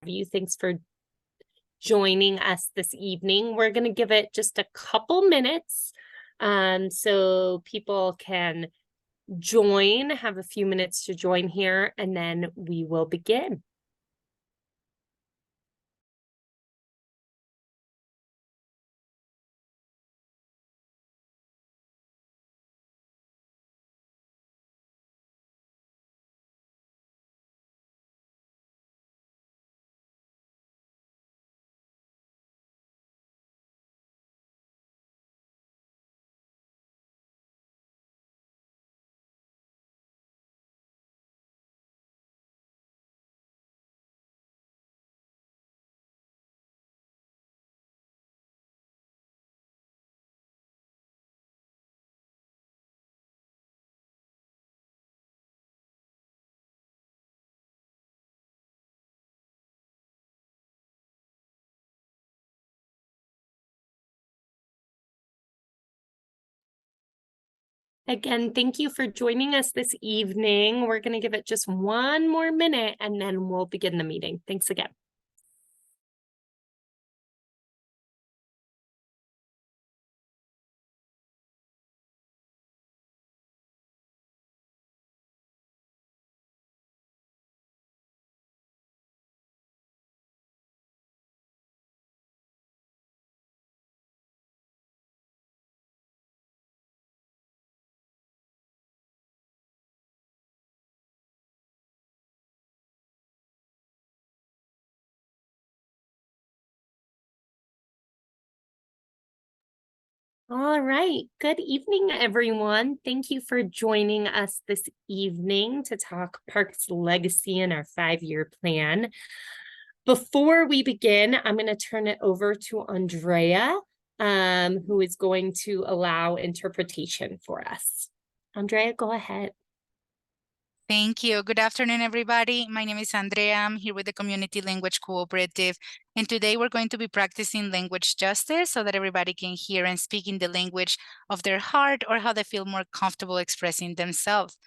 you. Thanks for joining us this evening. We're going to give it just a couple minutes so people can join, have a few minutes to join here, and then we will begin. Again, thank you for joining us this evening. We're going to give it just one more minute and then we'll begin the meeting. Thanks again. All right. Good evening, everyone. Thank you for joining us this evening to talk Parks Legacy and our 5-year plan. Before we begin, I'm going to turn it over to Andrea, who is going to allow interpretation for us. Andrea, go ahead. Thank you. Good afternoon, everybody. My name is Andrea. I'm here with the Community Language Cooperative. And today we're going to be practicing language justice so that everybody can hear and speak in the language of their heart or how they feel more comfortable expressing themselves.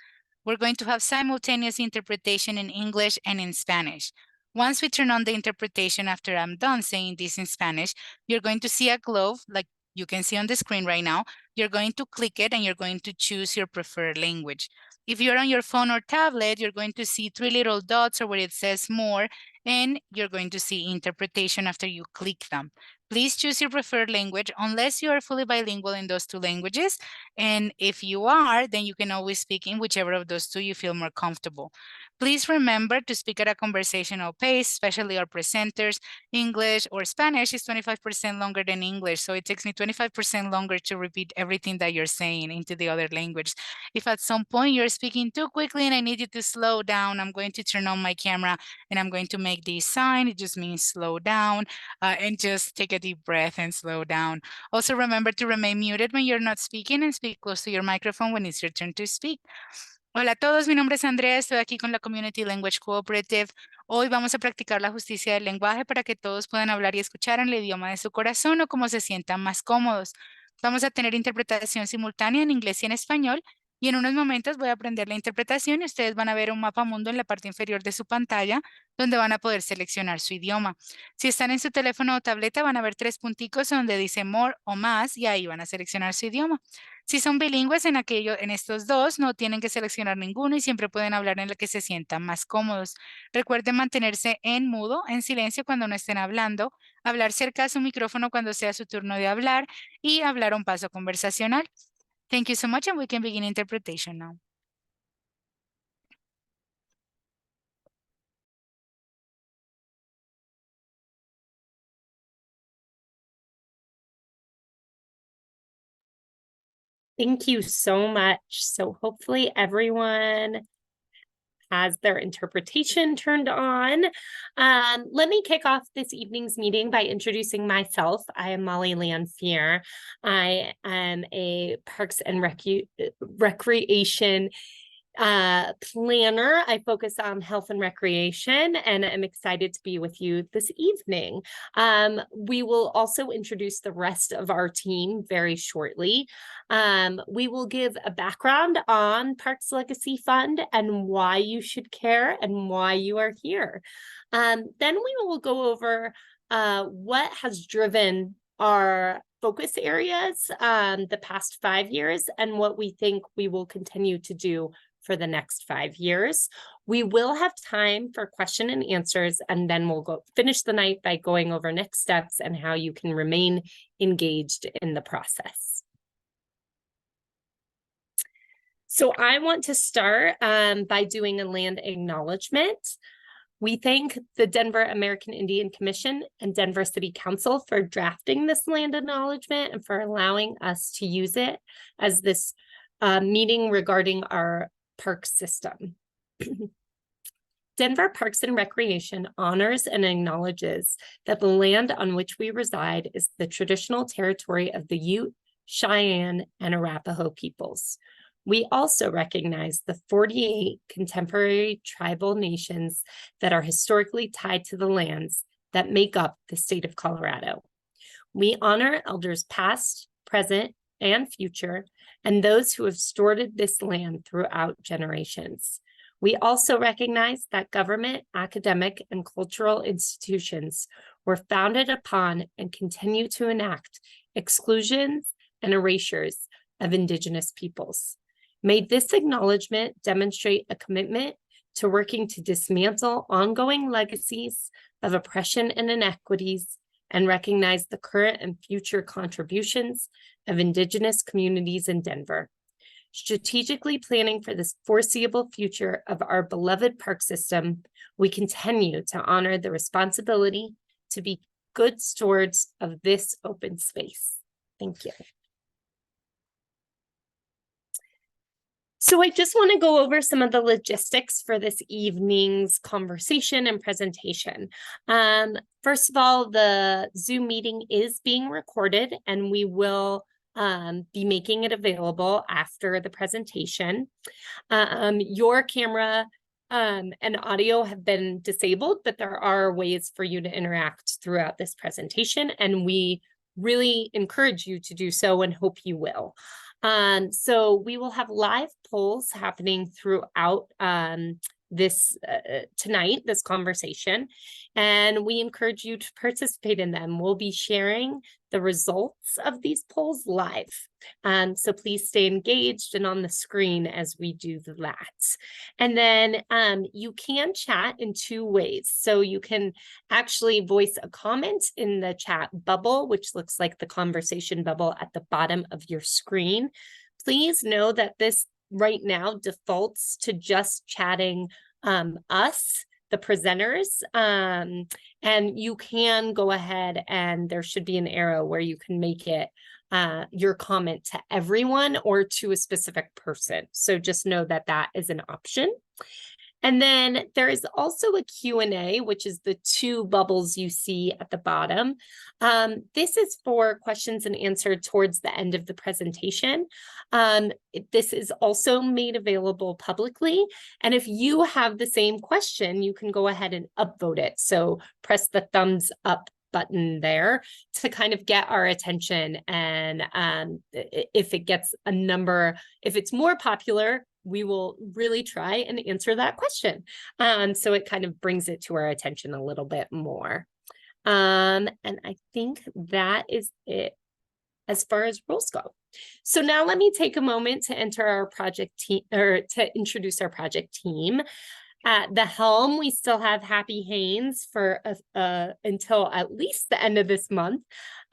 We're going to have simultaneous interpretation in English and in Spanish. Once we turn on the interpretation after I'm done saying this in Spanish, you're going to see a globe like you can see on the screen right now. You're going to click it and you're going to choose your preferred language. If you're on your phone or tablet, you're going to see 3 little dots or where it says more, and you're going to see interpretation after you click them. Please choose your preferred language unless you are fully bilingual in those 2 languages. And if you are, then you can always speak in whichever of those 2 you feel more comfortable. Please remember to speak at a conversational pace, especially our presenters. English or Spanish is 25% longer than English, so it takes me 25% longer to repeat everything that you're saying into the other language. If at some point you're speaking too quickly and I need you to slow down, I'm going to turn on my camera and I'm going to make this sign. It just means slow down and just take a deep breath and slow down. Also remember to remain muted when you're not speaking and speak close to your microphone when it's your turn to speak. Hola a todos, mi nombre es Andrea, estoy aquí con la Community Language Cooperative. Hoy vamos a practicar la justicia del lenguaje para que todos puedan hablar y escuchar en el idioma de su corazón o como se sientan más cómodos. Vamos a tener interpretación simultánea en inglés y en español. Y en unos momentos voy a aprender la interpretación y ustedes van a ver un mapa mundo en la parte inferior de su pantalla donde van a poder seleccionar su idioma. Si están en su teléfono o tableta van a ver 3 punticos donde dice more o más y ahí van a seleccionar su idioma. Si son bilingües en estos 2, no tienen que seleccionar ninguno y siempre pueden hablar en el que se sientan más cómodos. Recuerden mantenerse en mudo, en silencio cuando no estén hablando, hablar cerca de su micrófono cuando sea su turno de hablar y hablar un paso conversacional. Thank you so much, and we can begin interpretation now. Thank you so much. So hopefully everyone has their interpretation turned on. Let me kick off this evening's meeting by introducing myself. I am Molly Lanphier. I am a Parks and Recreation planner. I focus on health and recreation, and I'm excited to be with you this evening. We will also introduce the rest of our team very shortly. We will give a background on Parks Legacy Fund and why you should care and why you are here. Then we will go over what has driven our focus areas the past 5 years and what we think we will continue to do for the next 5 years. We will have time for question and answers, and then we'll finish the night by going over next steps and how you can remain engaged in the process. So I want to start by doing a land acknowledgement. We thank the Denver American Indian Commission and Denver City Council for drafting this land acknowledgement and for allowing us to use it as this meeting regarding our park system. Denver Parks and Recreation honors and acknowledges that the land on which we reside is the traditional territory of the Ute, Cheyenne, and Arapaho peoples. We also recognize the 48 contemporary tribal nations that are historically tied to the lands that make up the state of Colorado. We honor elders past, present, and future, and those who have stewarded this land throughout generations. We also recognize that government, academic, and cultural institutions were founded upon and continue to enact exclusions and erasures of Indigenous peoples. May this acknowledgement demonstrate a commitment to working to dismantle ongoing legacies of oppression and inequities and recognize the current and future contributions of Indigenous communities in Denver. Strategically planning for this foreseeable future of our beloved park system, we continue to honor the responsibility to be good stewards of this open space. Thank you. So I just want to go over some of the logistics for this evening's conversation and presentation. First of all, the Zoom meeting is being recorded, and we will be making it available after the presentation. Your camera and audio have been disabled, but there are ways for you to interact throughout this presentation, and we really encourage you to do so and hope you will. So we will have live polls happening throughout this tonight, this conversation, and we encourage you to participate in them. We'll be sharing the results of these polls live. So please stay engaged and on the screen as we do that. And then you can chat in 2 ways. So you can actually voice a comment in the chat bubble, which looks like the conversation bubble at the bottom of your screen. Please know that this right now defaults to just chatting us, the presenters, and you can go ahead and there should be an arrow where you can make it your comment to everyone or to a specific person. So just know that that is an option. And then there is also a Q&A, which is the 2 bubbles you see at the bottom. This is for questions and answers towards the end of the presentation. This is also made available publicly. And if you have the same question, you can go ahead and upvote it. So press the thumbs up button there to kind of get our attention. And if it gets a number, if it's more popular, we will really try and answer that question. So it kind of brings it to our attention a little bit more. And I think that is it as far as rules go. So now let me take a moment to enter our project team, or to introduce our project team. At the helm, we still have Happy Haynes for until at least the end of this month.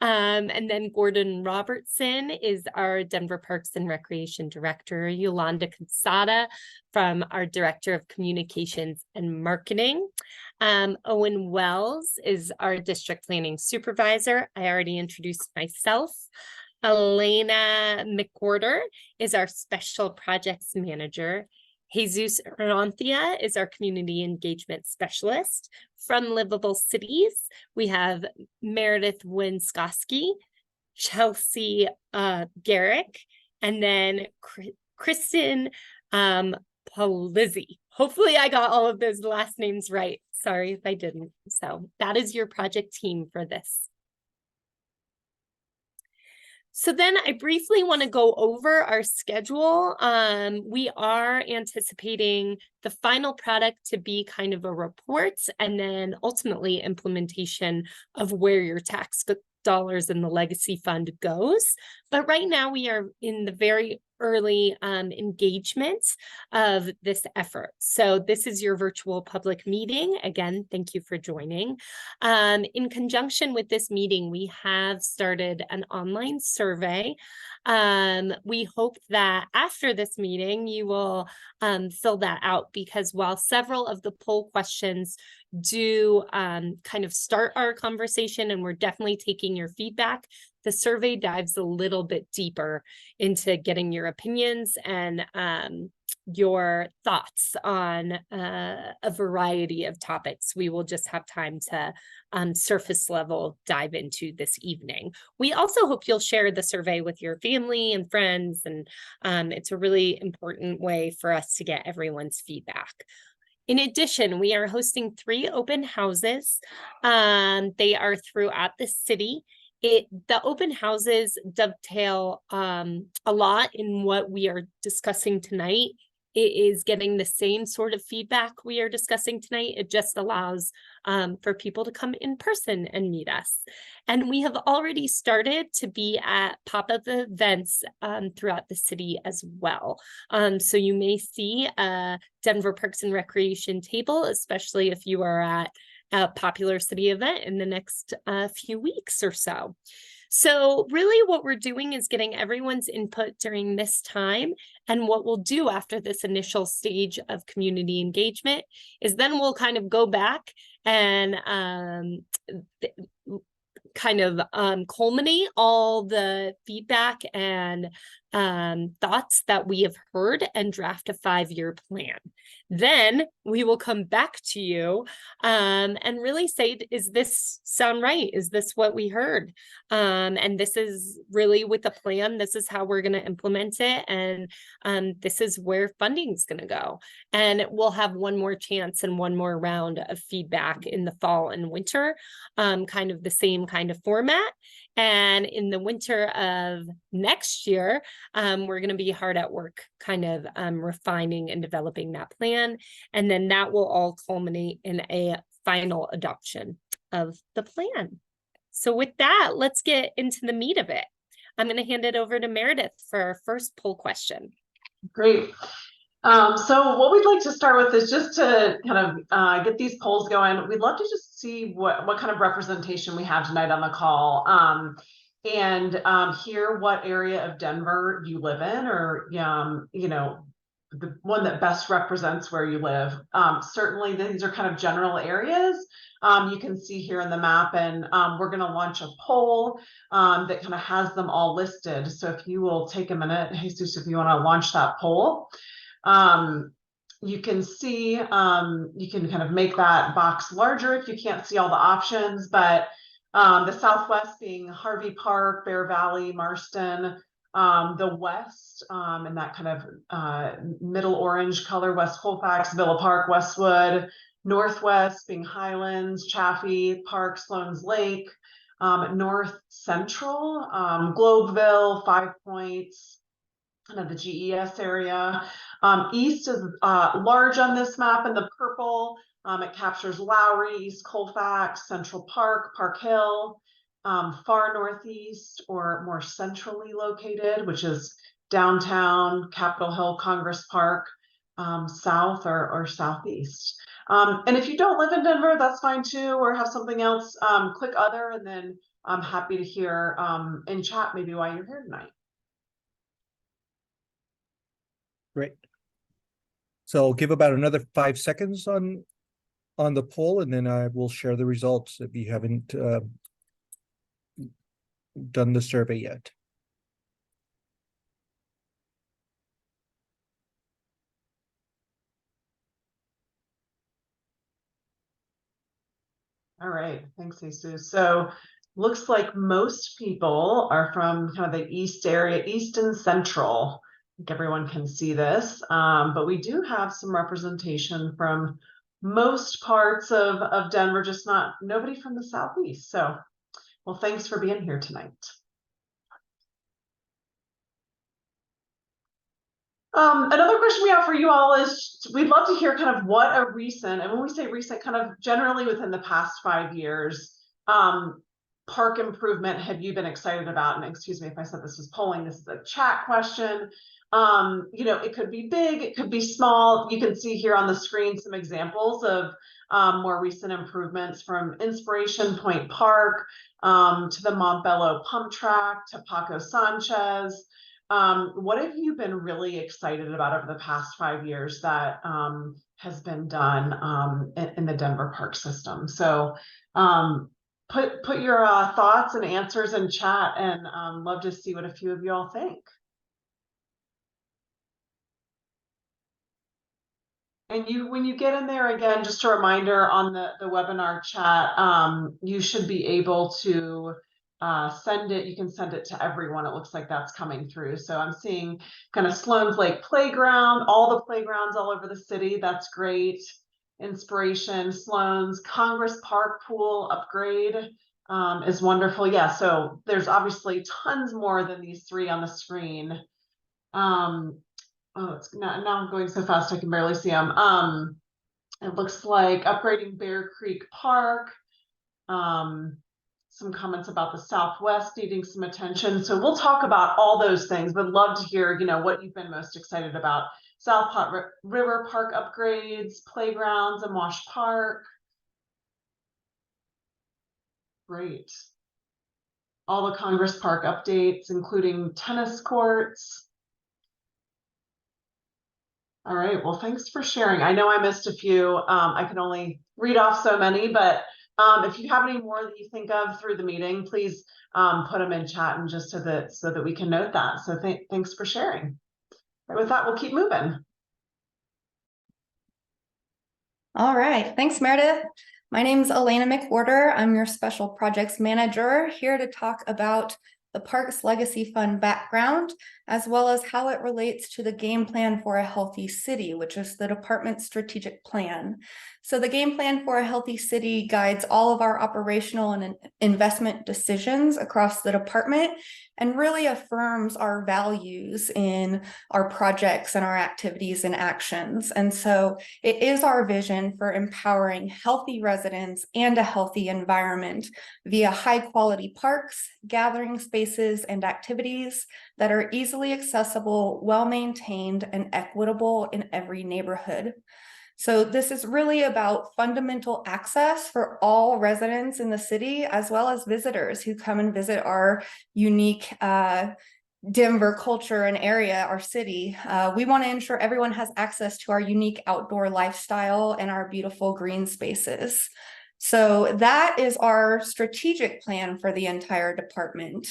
And then Gordon Robertson is our Denver Parks and Recreation Director. Yolanda Cansada from our Director of Communications and Marketing. Owen Wells is our District Planning Supervisor. I already introduced myself. Elena McWhorter is our Special Projects Manager. Jesus Ranthia is our Community Engagement Specialist. From Livable Cities, we have Meredith Winskoski, Chelsea Garrick, and then Kristen Polizzi. Hopefully I got all of those last names right. Sorry if I didn't. So that is your project team for this. So then I briefly want to go over our schedule. We are anticipating the final product to be kind of a report and then ultimately implementation of where your tax dollars in the legacy fund goes. But right now we are in the very early engagement of this effort. So this is your virtual public meeting. Again, thank you for joining. In conjunction with this meeting, we have started an online survey. We hope that after this meeting, you will fill that out, because while several of the poll questions do kind of start our conversation and we're definitely taking your feedback, the survey dives a little bit deeper into getting your opinions and your thoughts on a variety of topics. We will just have time to surface level dive into this evening. We also hope you'll share the survey with your family and friends, and it's a really important way for us to get everyone's feedback. In addition, we are hosting 3 open houses. They are throughout the city. The open houses dovetail a lot in what we are discussing tonight. It is getting the same sort of feedback we are discussing tonight. It just allows for people to come in person and meet us. And we have already started to be at pop-up events throughout the city as well. So you may see a Denver Parks and Recreation table, especially if you are at a popular city event in the next few weeks or so. So really what we're doing is getting everyone's input during this time. And what we'll do after this initial stage of community engagement is then we'll kind of go back and culminate all the feedback and thoughts that we have heard and draft a 5-year plan. Then we will come back to you and really say, is this sound right? Is this what we heard? And this is really with the plan. This is how we're going to implement it. And this is where funding is going to go. And we'll have one more chance and one more round of feedback in the fall and winter, kind of the same kind of format. And in the winter of next year, we're going to be hard at work kind of refining and developing that plan. And then that will all culminate in a final adoption of the plan. So with that, let's get into the meat of it. I'm going to hand it over to Meredith for our first poll question. Great. So what we'd like to start with is just to kind of get these polls going. We'd love to just see what kind of representation we have tonight on the call, and hear what area of Denver you live in, or you know, the one that best represents where you live. Certainly these are kind of general areas. You can see here in the map, and we're going to launch a poll that kind of has them all listed. So if you will take a minute, Jesus, if you want to launch that poll. You can see, you can kind of make that box larger if you can't see all the options, but the Southwest being Harvey Park, Bear Valley, Marston, the West, in that kind of middle orange color, West Colfax, Villa Park, Westwood, Northwest being Highlands, Chaffee Park, Sloan's Lake, North Central, Globeville, 5 Points, kind of the GES area. East is large on this map in the purple. It captures Lowry, East Colfax, Central Park, Park Hill, far northeast or more centrally located, which is downtown, Capitol Hill, Congress Park, south or southeast. And if you don't live in Denver, that's fine too, or have something else, click other, and then I'm happy to hear in chat maybe why you're here tonight. Great. So I'll give about another 5 seconds on the poll, and then I will share the results if you haven't done the survey yet. All right, thanks, Jesus. So looks like most people are from kind of the east area, east and central. think everyone can see this, but we do have some representation from most parts of Denver, just nobody from the Southeast. So, well, thanks for being here tonight. Another question we have for you all is, we'd love to hear kind of what a recent, and when we say recent, kind of generally within the past 5 years, park improvement have you been excited about? And excuse me if I said this was polling, this is a chat question. You know, it could be big, it could be small. You can see here on the screen some examples of more recent improvements, from Inspiration Point Park to the Montbello Pump Track to Paco Sanchez. What have you been really excited about over the past 5 years that has been done in the Denver park system? So put your thoughts and answers in chat, and love to see what a few of you all think. And when you get in there, again, just a reminder on the webinar chat, you should be able to send it. You can send it to everyone. It looks like that's coming through. So I'm seeing kind of Sloan's Lake Playground, all the playgrounds all over the city. That's great. Inspiration, Sloan's, Congress Park Pool upgrade is wonderful. Yeah, so there's obviously tons more than these 3 on the screen. Oh, it's not, now I'm going so fast I can barely see them. It looks like upgrading Bear Creek Park. Some comments about the Southwest needing some attention. So we'll talk about all those things, but love to hear, you know, what you've been most excited about. South Pot River Park upgrades, playgrounds, and Wash Park. Great. All the Congress Park updates, including tennis courts. All right, well, thanks for sharing. I know I missed a few. I can only read off so many, but if you have any more that you think of through the meeting, please put them in chat, and just so that we can note that. So thanks for sharing. Right, with that, we'll keep moving. All right, thanks, Meredith. My name is Elena McWhorter. I'm your Special Projects Manager, here to talk about the Parks Legacy Fund background, as well as how it relates to the Game Plan for a Healthy City, which is the department's strategic plan. So the Game Plan for a Healthy City guides all of our operational and investment decisions across the department, and really affirms our values in our projects and our activities and actions. And so it is our vision for empowering healthy residents and a healthy environment via high quality parks, gathering spaces, and activities that are easily accessible, well-maintained, and equitable in every neighborhood. So this is really about fundamental access for all residents in the city, as well as visitors who come and visit our unique Denver culture and area, our city. We want to ensure everyone has access to our unique outdoor lifestyle and our beautiful green spaces. So that is our strategic plan for the entire department.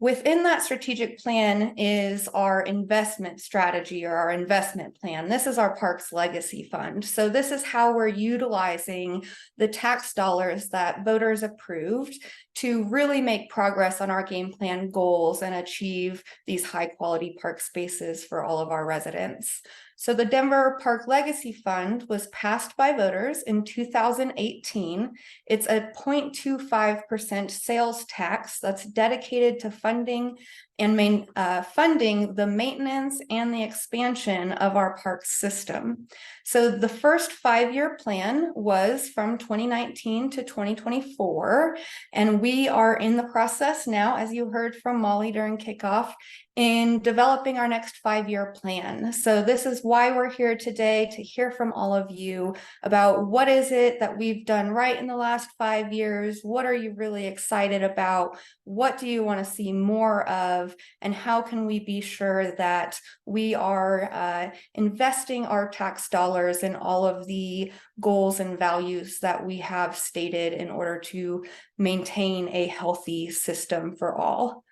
Within that strategic plan is our investment strategy, or our investment plan. This is our Parks Legacy Fund. So this is how we're utilizing the tax dollars that voters approved to really make progress on our game plan goals and achieve these high quality park spaces for all of our residents. So the Denver Park Legacy Fund was passed by voters in 2018. It's a 0.25% sales tax that's dedicated to funding the maintenance and the expansion of our park system. So the first 5-year plan was from 2019 to 2024, and we are in the process now, as you heard from Molly during kickoff, in developing our next 5-year plan. So this is why we're here today, to hear from all of you about what is it that we've done right in the last 5 years, what are you really excited about, what do you want to see more of, and how can we be sure that we are investing our tax dollars in all of the goals and values that we have stated in order to maintain a healthy system for all.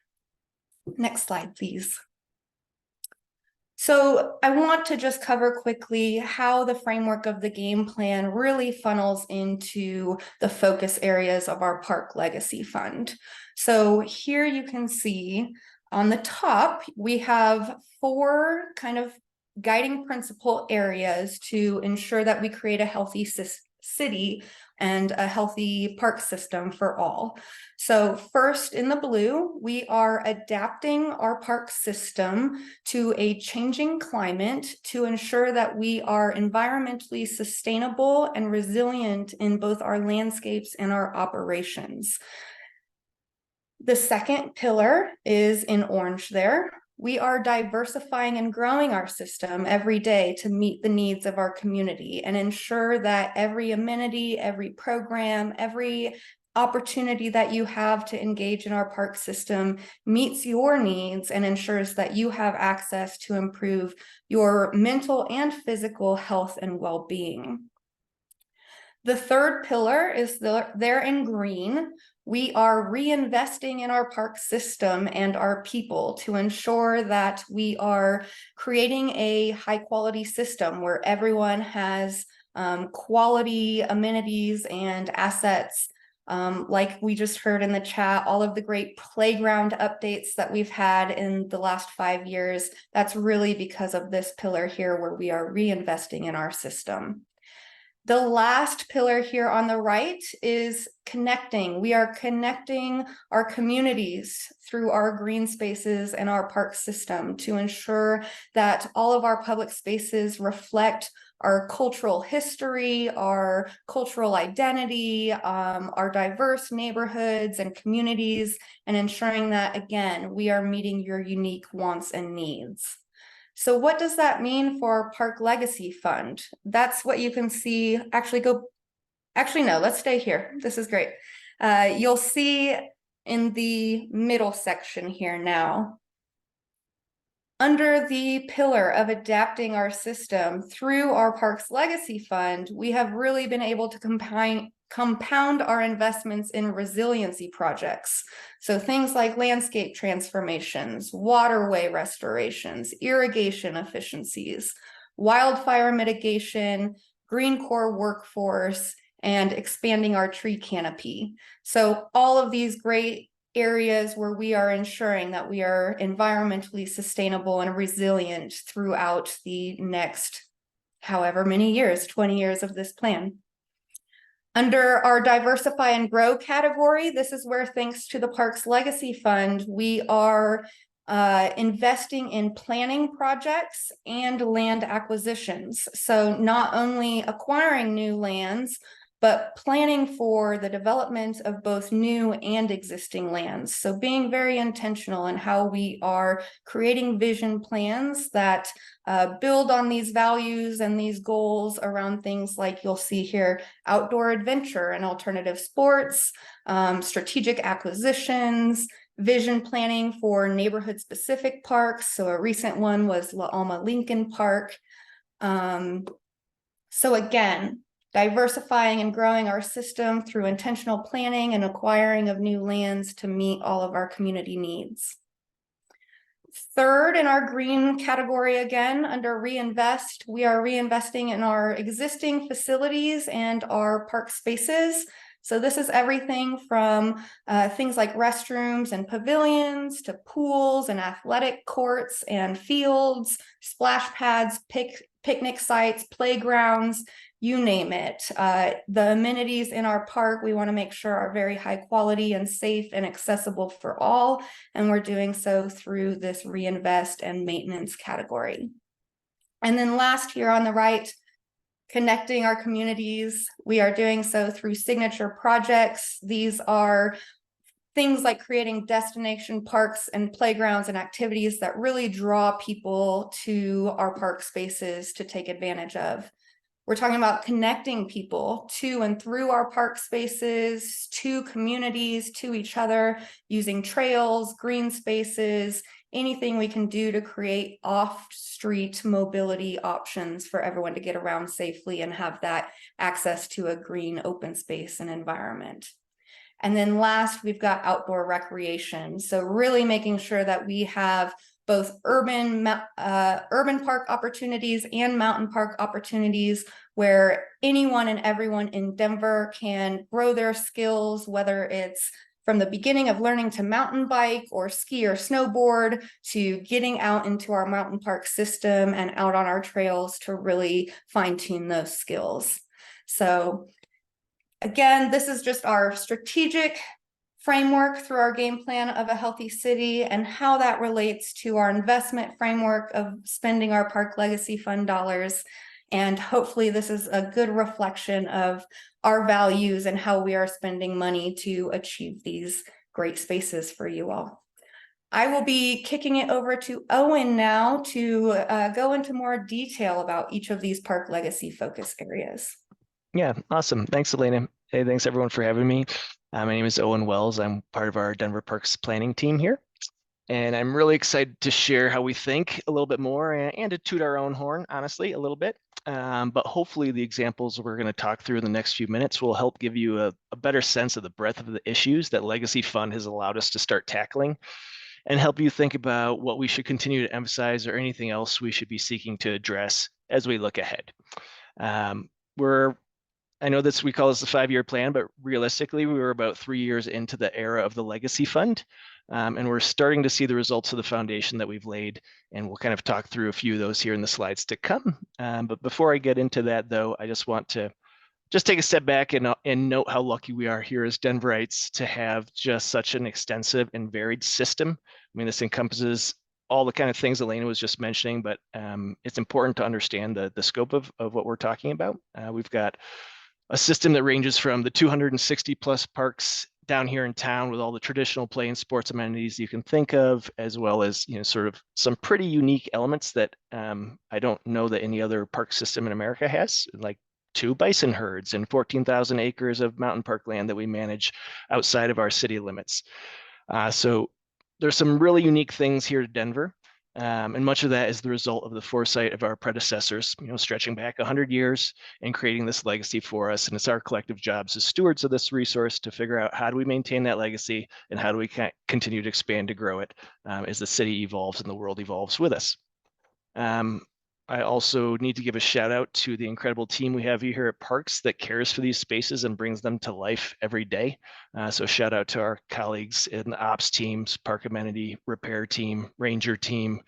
Next slide, please. So I want to just cover quickly how the framework of the game plan really funnels into the focus areas of our Park Legacy Fund. So here you can see On the top, we have 4 kind of guiding principle areas to ensure that we create a healthy city and a healthy park system for all. So first, in the blue, we are adapting our park system to a changing climate to ensure that we are environmentally sustainable and resilient in both our landscapes and our operations. The second pillar is in orange there. We are diversifying and growing our system every day to meet the needs of our community and ensure that every amenity, every program, every opportunity that you have to engage in our park system meets your needs and ensures that you have access to improve your mental and physical health and well-being. The third pillar is there in green. We are reinvesting in our park system and our people to ensure that we are creating a high quality system where everyone has quality amenities and assets. Like we just heard in the chat, all of the great playground updates that we've had in the last 5 years, that's really because of this pillar here where we are reinvesting in our system. The last pillar here on the right is connecting. We are connecting our communities through our green spaces and our park system to ensure that all of our public spaces reflect our cultural history, our cultural identity, our diverse neighborhoods and communities, and ensuring that, again, we are meeting your unique wants and needs. So what does that mean for our Park Legacy Fund? That's what you can see. No, let's stay here. This is great. You'll see in the middle section here now. Under the pillar of adapting our system through our Parks Legacy Fund, we have really been able to compound our investments in resiliency projects. So things like landscape transformations, waterway restorations, irrigation efficiencies, wildfire mitigation, Green Corps workforce, and expanding our tree canopy. So all of these great areas where we are ensuring that we are environmentally sustainable and resilient throughout the next however many years, 20 years of this plan. Under our diversify and grow category, this is where, thanks to the Parks Legacy Fund, we are investing in planning projects and land acquisitions. So not only acquiring new lands, but planning for the development of both new and existing lands. So being very intentional in how we are creating vision plans that build on these values and these goals around things like you'll see here, outdoor adventure and alternative sports, strategic acquisitions, vision planning for neighborhood specific parks. So a recent one was La Alma Lincoln Park. So again, diversifying and growing our system through intentional planning and acquiring of new lands to meet all of our community needs. Third, in our green category, again, under reinvest, we are reinvesting in our existing facilities and our park spaces. So this is everything from things like restrooms and pavilions to pools and athletic courts and fields, splash pads, picnic sites, playgrounds, you name it. The amenities in our park, we want to make sure are very high quality and safe and accessible for all. And we're doing so through this reinvest and maintenance category. And then last here on the right, connecting our communities. We are doing so through signature projects. These are things like creating destination parks and playgrounds and activities that really draw people to our park spaces to take advantage of. We're talking about connecting people to and through our park spaces, to communities, to each other, using trails, green spaces, anything we can do to create off-street mobility options for everyone to get around safely and have that access to a green open space and environment. And then last, we've got outdoor recreation. So really making sure that we have both urban park opportunities and mountain park opportunities where anyone and everyone in Denver can grow their skills, whether it's from the beginning of learning to mountain bike or ski or snowboard to getting out into our mountain park system and out on our trails to really fine-tune those skills. So again, this is just our strategic framework through our game plan of a healthy city and how that relates to our investment framework of spending our Park Legacy Fund dollars. And hopefully this is a good reflection of our values and how we are spending money to achieve these great spaces for you all. I will be kicking it over to Owen now to go into more detail about each of these Park Legacy focus areas. Yeah, awesome. Thanks, Elena. Hey, thanks everyone for having me. My name is Owen Wells. I'm part of our Denver Parks planning team here. And I'm really excited to share how we think a little bit more and to toot our own horn, honestly, a little bit. But hopefully the examples we're going to talk through in the next few minutes will help give you a better sense of the breadth of the issues that Legacy Fund has allowed us to start tackling and help you think about what we should continue to emphasize or anything else we should be seeking to address as we look ahead. I know we call this the 5-year plan, but realistically, we were about 3 years into the era of the Legacy Fund. And we're starting to see the results of the foundation that we've laid, and we'll kind of talk through a few of those here in the slides to come. But before I get into that, though, I just want to take a step back and note how lucky we are here as Denverites to have just such an extensive and varied system. I mean, this encompasses all the kind of things Elena was just mentioning, but it's important to understand the scope of what we're talking about. We've got a system that ranges from the 260 plus parks down here in town with all the traditional play and sports amenities you can think of, as well as, sort of some pretty unique elements that I don't know that any other park system in America has, like 2 bison herds and 14,000 acres of mountain park land that we manage outside of our city limits. So there's some really unique things here to Denver. And much of that is the result of the foresight of our predecessors, stretching back 100 years and creating this legacy for us. And it's our collective jobs as stewards of this resource to figure out how do we maintain that legacy and how do we continue to expand to grow it as the city evolves and the world evolves with us. I also need to give a shout out to the incredible team we have here at Parks that cares for these spaces and brings them to life every day. So shout out to our colleagues in the ops teams, park amenity repair team, ranger team,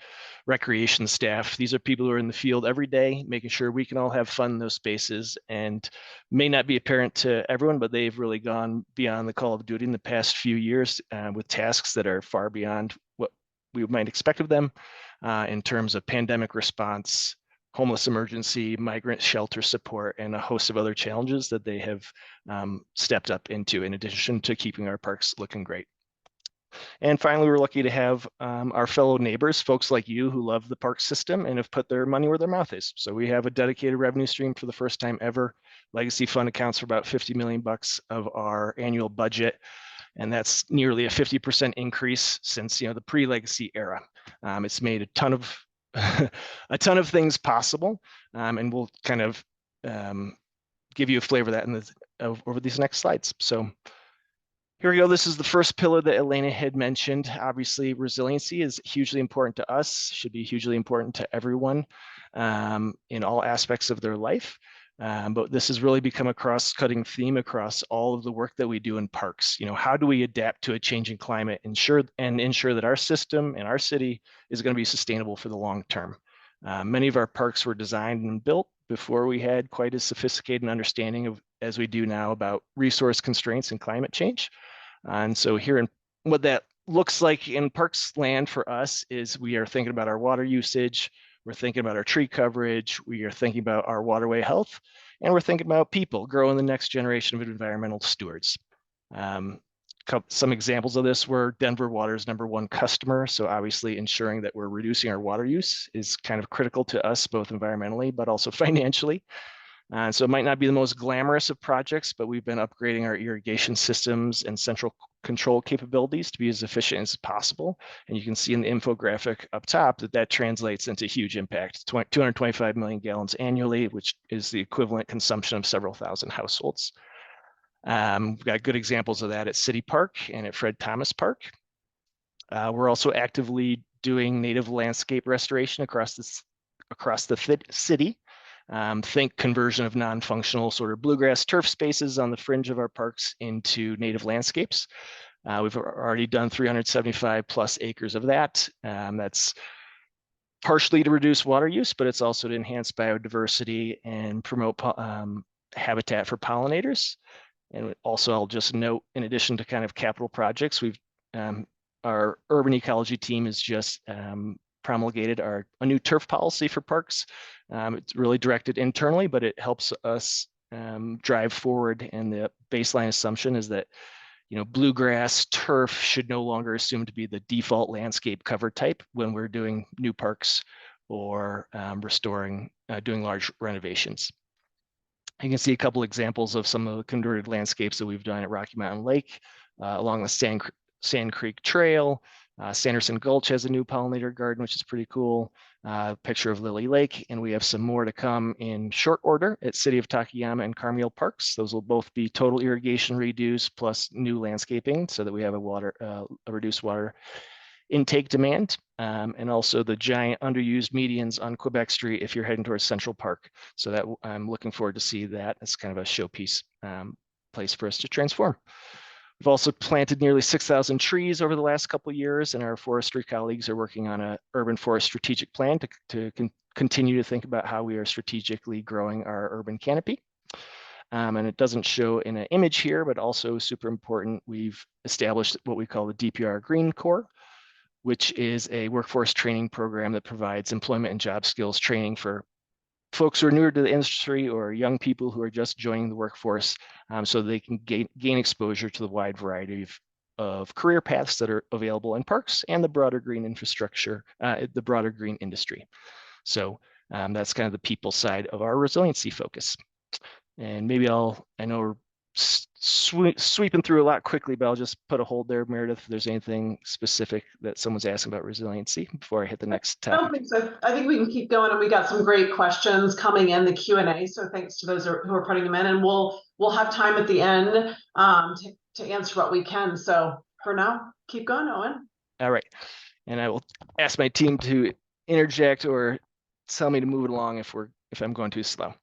recreation staff. These are people who are in the field every day, making sure we can all have fun in those spaces, and may not be apparent to everyone, but they've really gone beyond the call of duty in the past few years with tasks that are far beyond what we might expect of them. In terms of pandemic response, homeless emergency, migrant shelter support, and a host of other challenges that they have stepped up into, in addition to keeping our parks looking great. And finally, we're lucky to have our fellow neighbors, folks like you who love the park system and have put their money where their mouth is. So we have a dedicated revenue stream for the first time ever. Legacy Fund accounts for about $50 million of our annual budget. And that's nearly a 50% increase since the pre-legacy era. It's made a ton of things possible, and we'll kind of give you a flavor of that over these next slides. So here we go. This is the first pillar that Elena had mentioned. Obviously, resiliency is hugely important to us, should be hugely important to everyone in all aspects of their life. But this has really become a cross-cutting theme across all of the work that we do in parks. How do we adapt to a changing climate, ensure that our system and our city is going to be sustainable for the long term? Many of our parks were designed and built before we had quite as sophisticated an understanding as we do now about resource constraints and climate change. And so what that looks like in parks land for us is we are thinking about our water usage, we're thinking about our tree coverage, we are thinking about our waterway health, and we're thinking about people growing the next generation of environmental stewards. Some examples of this were Denver Water's #1 customer. So obviously ensuring that we're reducing our water use is kind of critical to us, both environmentally, but also financially. So it might not be the most glamorous of projects, but we've been upgrading our irrigation systems and central control capabilities to be as efficient as possible. And you can see in the infographic up top that translates into huge impact, 225 million gallons annually, which is the equivalent consumption of several thousand households. We've got good examples of that at City Park and at Fred Thomas Park. We're also actively doing native landscape restoration across the city. Think conversion of non-functional sort of bluegrass turf spaces on the fringe of our parks into native landscapes. We've already done 375 plus acres of that. That's partially to reduce water use, but it's also to enhance biodiversity and promote habitat for pollinators. And also, I'll just note, in addition to kind of capital projects, our urban ecology team has just promulgated a new turf policy for parks. It's really directed internally, but it helps us drive forward. And the baseline assumption is that bluegrass turf should no longer assume to be the default landscape cover type when we're doing new parks or doing large renovations. You can see a couple examples of some of the converted landscapes that we've done at Rocky Mountain Lake, along the Sand Creek Trail. Sanderson Gulch has a new pollinator garden, which is pretty cool. Picture of Lily Lake, and we have some more to come in short order at City of Takayama and Carmiel Parks. Those will both be total irrigation redos plus new landscaping, so that we have a reduced water intake demand, and also the giant underused medians on Quebec Street if you're heading towards Central Park. So that I'm looking forward to see that as kind of a showpiece place for us to transform. We've also planted nearly 6,000 trees over the last couple of years, and our forestry colleagues are working on an urban forest strategic plan to continue to think about how we are strategically growing our urban canopy. And it doesn't show in an image here, but also super important, we've established what we call the DPR Green Corps, which is a workforce training program that provides employment and job skills training for folks who are newer to the industry or young people who are just joining the workforce, so they can gain exposure to the wide variety of career paths that are available in parks and the broader green infrastructure, the broader green industry. So that's kind of the people side of our resiliency focus. And maybe I know we're sweeping through a lot quickly, but I'll just put a hold there, Meredith, if there's anything specific that someone's asking about resiliency before I hit the next topic. I don't think so. I think we can keep going, and we got some great questions coming in the Q&A. So thanks to those who are putting them in, and we'll have time at the end to answer what we can. So for now, keep going, Owen. All right, and I will ask my team to interject or tell me to move it along if I'm going too slow.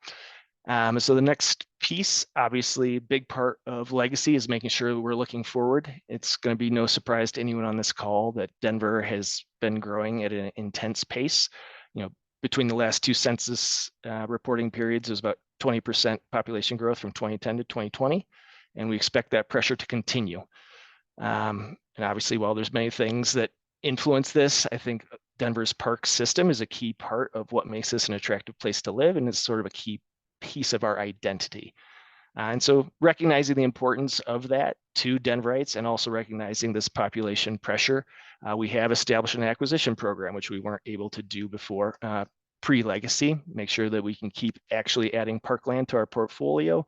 So the next piece, obviously, a big part of legacy is making sure that we're looking forward. It's going to be no surprise to anyone on this call that Denver has been growing at an intense pace. Between the last two census reporting periods, there's about 20% population growth from 2010 to 2020, and we expect that pressure to continue. And obviously, while there's many things that influence this, I think Denver's park system is a key part of what makes this an attractive place to live, and it's sort of a key piece of our identity. And so recognizing the importance of that to Denverites and also recognizing this population pressure, we have established an acquisition program, which we weren't able to do before pre-legacy, make sure that we can keep actually adding parkland to our portfolio,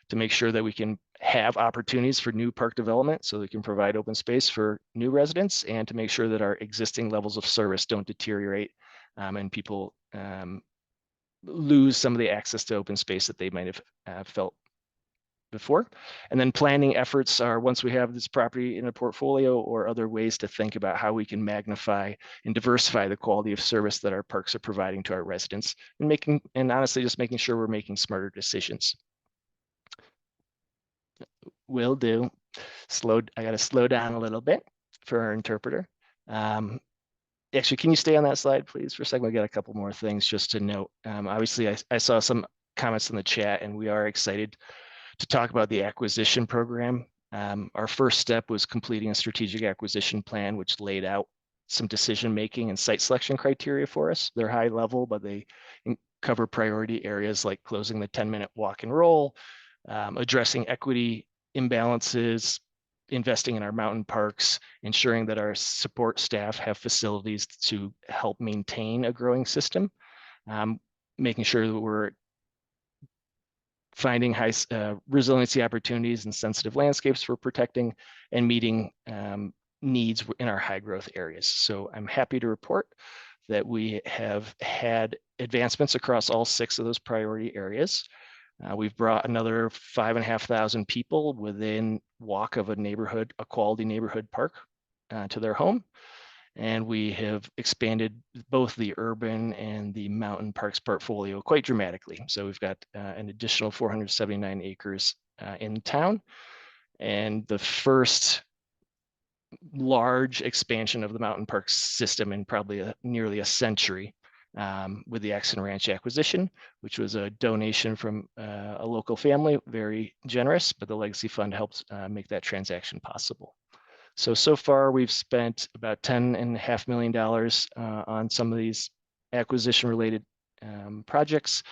to make sure that we can have opportunities for new park development so we can provide open space for new residents, and to make sure that our existing levels of service don't deteriorate and people lose some of the access to open space that they might have felt before. And then planning efforts are, once we have this property in a portfolio, or other ways to think about how we can magnify and diversify the quality of service that our parks are providing to our residents, and honestly just making sure we're making smarter decisions. Will do. I got to slow down a little bit for our interpreter. Actually, can you stay on that slide, please, for a second? We got a couple more things just to note. Obviously, I saw some comments in the chat, and we are excited to talk about the acquisition program. Our first step was completing a strategic acquisition plan, which laid out some decision-making and site selection criteria for us. They're high level, but they cover priority areas like closing the 10-minute walk and roll, addressing equity imbalances, investing in our mountain parks, ensuring that our support staff have facilities to help maintain a growing system, making sure that we're finding high resiliency opportunities and sensitive landscapes for protecting, and meeting needs in our high growth areas. So I'm happy to report that we have had advancements across all 6 of those priority areas. We've brought another 5,500 people within walk of a quality neighborhood park to their home. And we have expanded both the urban and the mountain parks portfolio quite dramatically. So we've got an additional 479 acres in town. And the first large expansion of the mountain park system in probably nearly a century, with the Axon Ranch acquisition, which was a donation from a local family, very generous, but the Legacy Fund helped make that transaction possible. So far we've spent about $10.5 million on some of these acquisition related projects.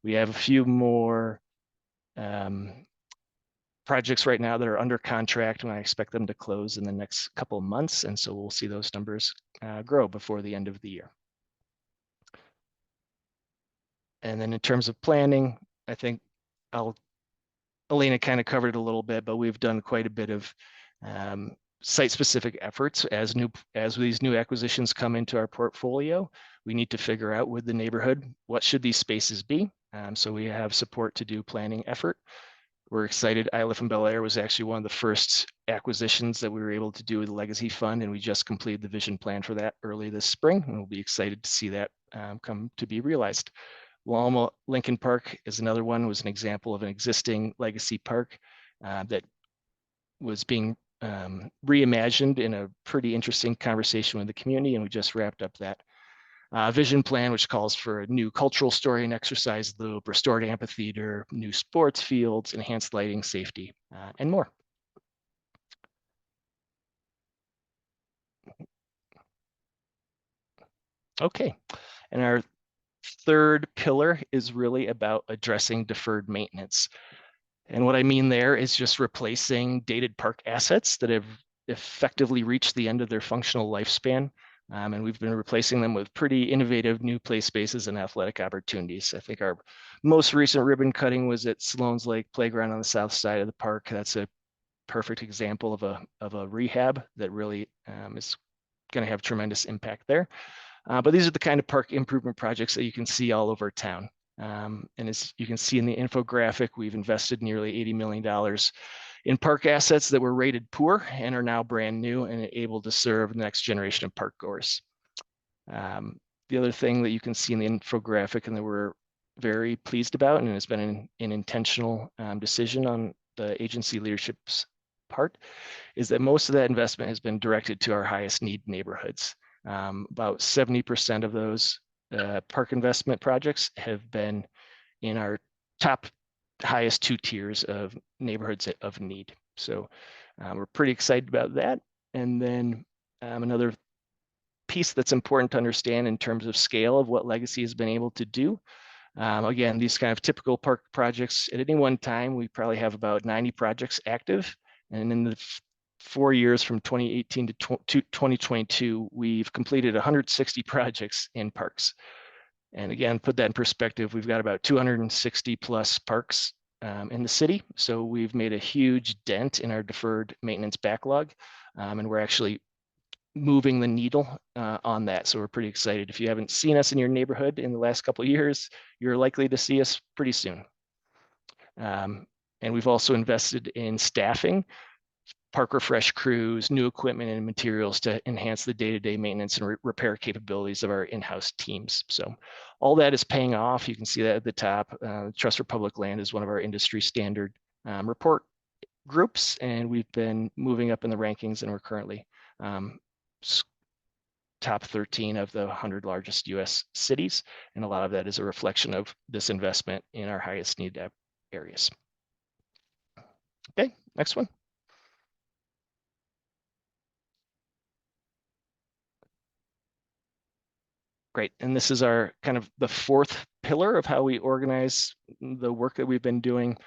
We have a few more projects right now that are under contract, and I expect them to close in the next couple of months. And so we'll see those numbers grow before the end of the year. And then in terms of planning, I think Elena kind of covered it a little bit, but we've done quite a bit of site-specific efforts as these new acquisitions come into our portfolio. We need to figure out with the neighborhood, what should these spaces be? So we have support to do planning effort. We're excited. I Live in Bel Air was actually one of the first acquisitions that we were able to do with the Legacy Fund, and we just completed the vision plan for that early this spring, and we'll be excited to see that come to be realized. Walma Lincoln Park is another one, was an example of an existing legacy park that was being reimagined in a pretty interesting conversation with the community, and we just wrapped up that vision plan, which calls for a new cultural story and exercise loop, restored amphitheater, new sports fields, enhanced lighting, safety, and more. Okay, and our third pillar is really about addressing deferred maintenance. And what I mean there is just replacing dated park assets that have effectively reached the end of their functional lifespan. And we've been replacing them with pretty innovative new play spaces and athletic opportunities. I think our most recent ribbon cutting was at Sloan's Lake Playground on the south side of the park. That's a perfect example of a rehab that really is going to have tremendous impact there. But these are the kind of park improvement projects that you can see all over town. And as you can see in the infographic, we've invested nearly $80 million in park assets that were rated poor and are now brand new and able to serve the next generation of park goers. The other thing that you can see in the infographic and that we're very pleased about, and it's been an intentional decision on the agency leadership's part, is that most of that investment has been directed to our highest need neighborhoods. About 70% of those park investment projects have been in our top highest 2 tiers of neighborhoods of need. So we're pretty excited about that. And then another piece that's important to understand in terms of scale of what Legacy has been able to do. Again, these kind of typical park projects, at any one time, we probably have about 90 projects active. And in the 4 years from 2018 to 2022, we've completed 160 projects in parks. And again, put that in perspective, we've got about 260 plus parks in the city. So we've made a huge dent in our deferred maintenance backlog, and we're actually moving the needle on that. So we're pretty excited. If you haven't seen us in your neighborhood in the last couple of years, you're likely to see us pretty soon. And we've also invested in staffing, park refresh crews, new equipment and materials to enhance the day-to-day maintenance and repair capabilities of our in-house teams. So all that is paying off. You can see that at the top. Trust for Public Land is one of our industry standard report groups, and we've been moving up in the rankings, and we're currently top 13 of the 100 largest US cities. And a lot of that is a reflection of this investment in our highest need areas. Okay, next one. Great, and this is our kind of the fourth pillar of how we organize the work that we've been doing.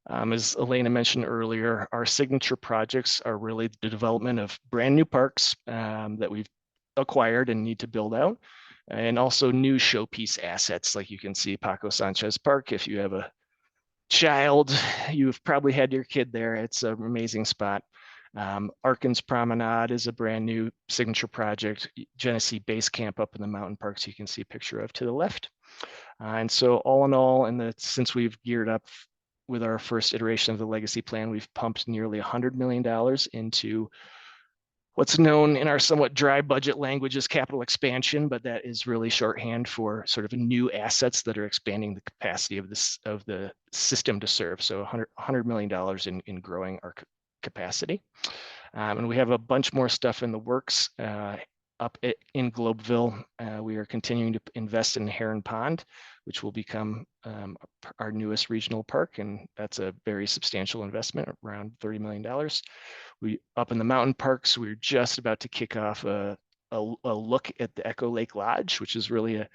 As Elena mentioned earlier, our signature projects are really the development of brand new parks that we've acquired and need to build out, and also new showpiece assets, like you can see Paco Sanchez Park. If you have a child, you've probably had your kid there. It's an amazing spot. Arkins Promenade is a brand new signature project. Genesee Base Camp up in the mountain parks, you can see a picture of to the left. And so all in all, since we've geared up with our first iteration of the Legacy Plan, we've pumped nearly $100 million into what's known in our somewhat dry budget language as capital expansion, but that is really shorthand for sort of new assets that are expanding the capacity of the system to serve. So $100 million in growing our capacity. And we have a bunch more stuff in the works in Globeville. We are continuing to invest in Heron Pond, which will become our newest regional park, and that's a very substantial investment, around $30 million. We up in the mountain parks, we're just about to kick off a look at the Echo Lake Lodge, which is really a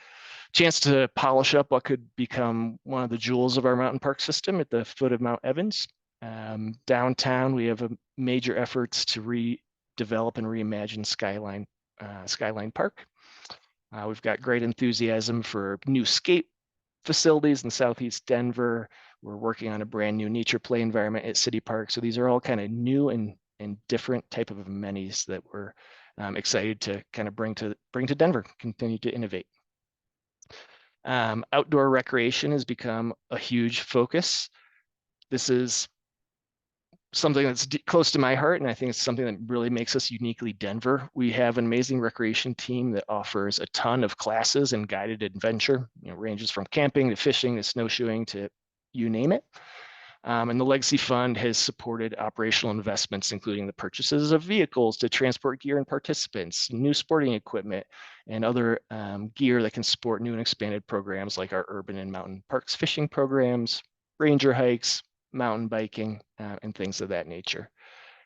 chance to polish up what could become one of the jewels of our mountain park system at the foot of Mount Evans. Downtown, we have a major efforts to redevelop and reimagine Skyline Park. We've got great enthusiasm for new skate facilities in Southeast Denver. We're working on a brand new nature play environment at City Park. So these are all kind of new and different type of amenities that we're excited to kind of bring to Denver, continue to innovate. Outdoor recreation has become a huge focus. This is something that's close to my heart, and I think it's something that really makes us uniquely Denver. We have an amazing recreation team that offers a ton of classes and guided adventure. Ranges from camping to fishing to snowshoeing to you name it. And the Legacy Fund has supported operational investments, including the purchases of vehicles to transport gear and participants, new sporting equipment, and other gear that can support new and expanded programs like our urban and mountain parks fishing programs, ranger hikes, mountain biking, and things of that nature.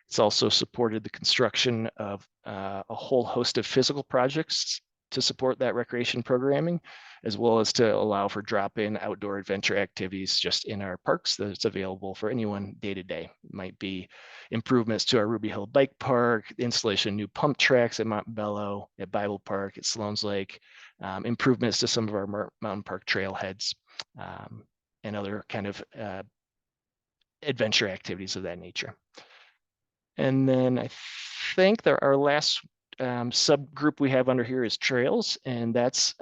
It's also supported the construction of a whole host of physical projects to support that recreation programming, as well as to allow for drop-in outdoor adventure activities just in our parks that's available for anyone day to day. It might be improvements to our Ruby Hill Bike Park, installation of new pump tracks at Montbello, at Bible Park, at Sloan's Lake, improvements to some of our mountain park trailheads, and other kind of adventure activities of that nature. And then I think our last subgroup we have under here is trails, and that's